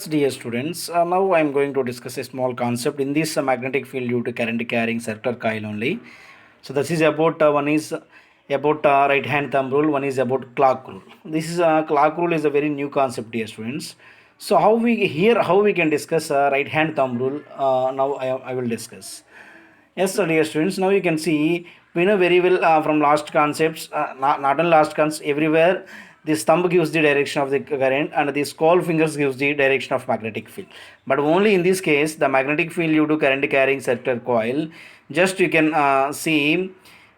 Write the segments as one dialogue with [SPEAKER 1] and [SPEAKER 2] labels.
[SPEAKER 1] Dear students, now I am going to discuss a small concept in this magnetic field due to current carrying circular coil only. So this is about one is about right hand thumb rule, one is about clock rule. This is clock rule is a very new concept, dear students. So how we can discuss right hand thumb rule? Now I will discuss. Yes, so dear students, now you can see we know very well from last concepts, not only last concepts, everywhere this thumb gives the direction of the current and the small fingers gives the direction of magnetic field. But only in this case, the magnetic field due to current carrying circular coil, just you can see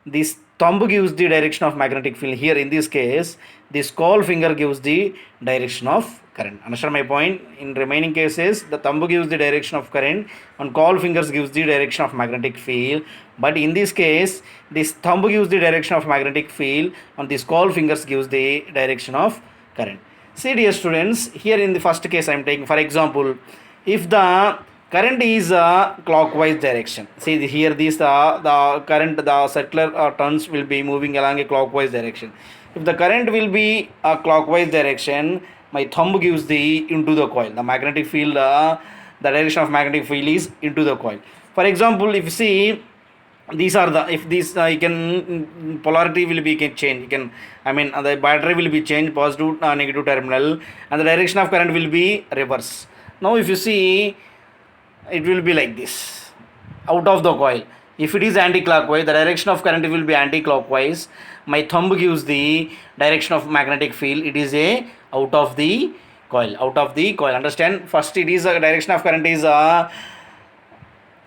[SPEAKER 1] this thumb gives the direction of magnetic field. Here in this case, the small finger gives the direction of current. Understand my point? In remaining cases, the thumb gives the direction of current and small fingers gives the direction of magnetic field. But in this case, this thumb gives the direction of magnetic field and the small fingers gives the direction of current. See, dear students, here in the first case I am taking, for example, if the current is clockwise direction, see here this the current, the circular turns will be moving along a clockwise direction. If the current will be a clockwise direction, my thumb gives the into the coil, the magnetic field, the direction of magnetic field is into the coil. For example, if you see these are the, if this you can polarity will be can change, you can, I mean the battery will be changed, positive negative terminal, and the direction of current will be reverse. Now if you see, it will be like this, out of the coil. If it is anti-clockwise, the direction of current will be anti-clockwise. My thumb gives the direction of magnetic field, it is a out of the coil, out of the coil. Understand? First it is a direction of current is a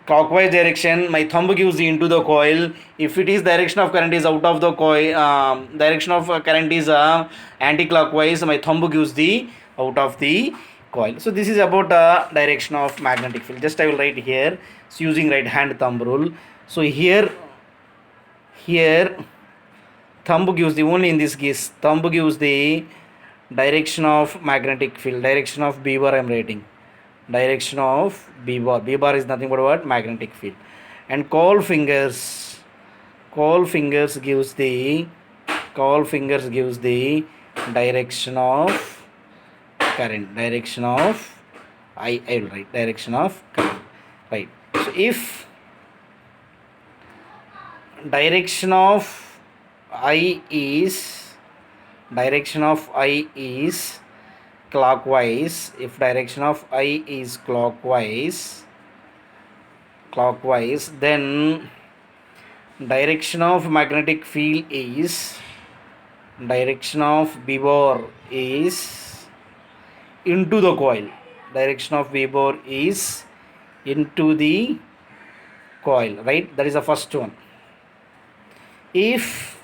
[SPEAKER 1] clockwise direction, my thumb gives the into the coil. If it is direction of current is out of the coil, direction of current is anti-clockwise, my thumb gives the out of the coil. So this is about direction of magnetic field. Just I will write here, so using right hand thumb rule. So here thumb gives the, only in this case thumb gives the direction of magnetic field, direction of B bar I am writing, direction of B bar. B bar is nothing but what? Magnetic field. And call fingers gives the direction of current, direction of I will write direction of current, right? So if direction of I is clockwise, if direction of I is clockwise, then direction of magnetic field is, direction of B bar is into the coil, direction of B bar is into the coil, right? That is the first one. If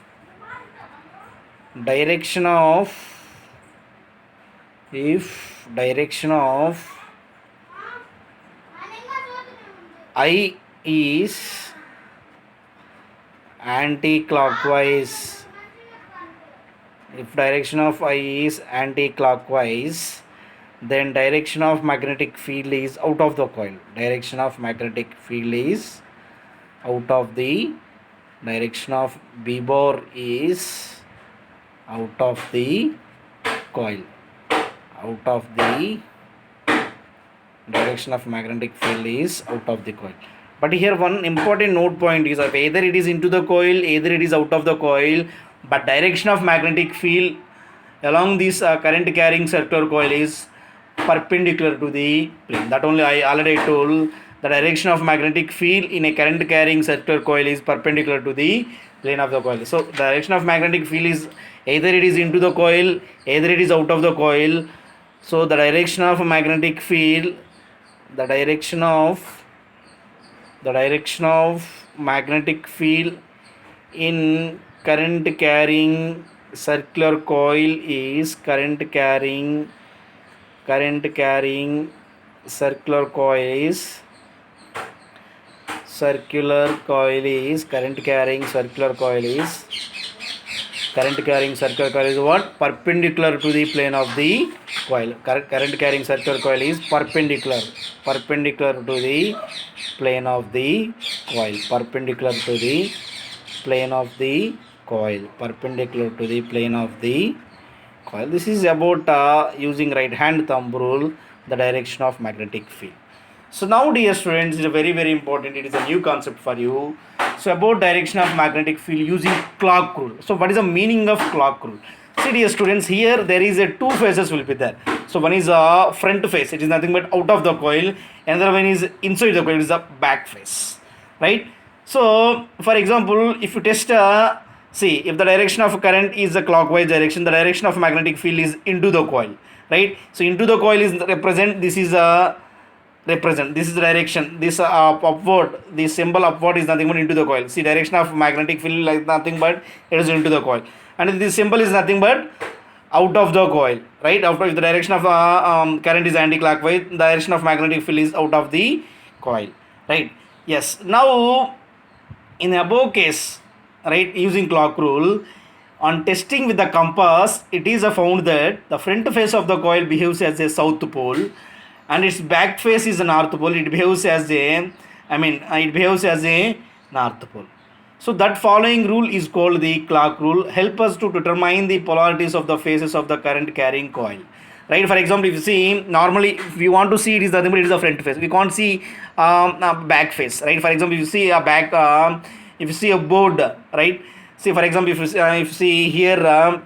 [SPEAKER 1] direction of I is anti-clockwise, if direction of I is anti-clockwise, then direction of magnetic field is out of the coil, direction of magnetic field is out of the, direction of B bar is out of the coil, out of the, direction of magnetic field is out of the coil. But here one important note point is that either it is into the coil, either it is out of the coil, but direction of magnetic field along this current carrying circular coil is perpendicular to the plane. That only I already told, the direction of magnetic field in a current carrying circular coil is perpendicular to the plane of the coil. So the direction of magnetic field is either it is into the coil, either it is out of the coil. So the direction of magnetic field, the direction of magnetic field in current carrying circular coil is current carrying circular coil is what? Perpendicular to the plane of the coil. Current carrying circular coil is perpendicular to the plane of the coil, perpendicular to the plane of the coil, This is about using right hand thumb rule the direction of magnetic field. So now, dear students, it is very very important. It is a new concept for you. So about direction of magnetic field using clock rule. So what is the meaning of clock rule? See, dear students, here there is a two phases will be there. So one is a front face, it is nothing but out of the coil. Another one is inside the coil, it is the back face, right? So for example, if you test see, if the direction of current is the clockwise direction, the direction of magnetic field is into the coil, right? So into the coil is represent, this is a represent, this is the direction, this upward, this symbol upward is nothing but into the coil. See, direction of magnetic field like nothing but it is into the coil, and this symbol is nothing but out of the coil, right? After, if the direction of current is anti-clockwise, the direction of magnetic field is out of the coil, right? Yes. Now in the above case, right, using clock rule, on testing with the compass, it is found that the front face of the coil behaves as a south pole, and its back face is a north pole. It behaves as a, it behaves as a north pole. So that following rule is called the clock rule. Help us to determine the polarities of the faces of the current carrying coil. Right? For example, if you see, normally if we want to see, it is nothing but it is the front face. We can't see a back face. Right? For example, if you see a back, if you see a board, right? See, for example, if you see here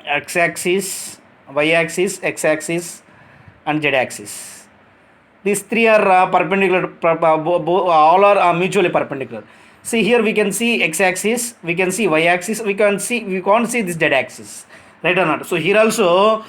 [SPEAKER 1] x-axis, y-axis, x-axis, and z-axis. These three are perpendicular. All are mutually perpendicular. See, here we can see x-axis, we can see y-axis, we can't see this z-axis, right or not? So here also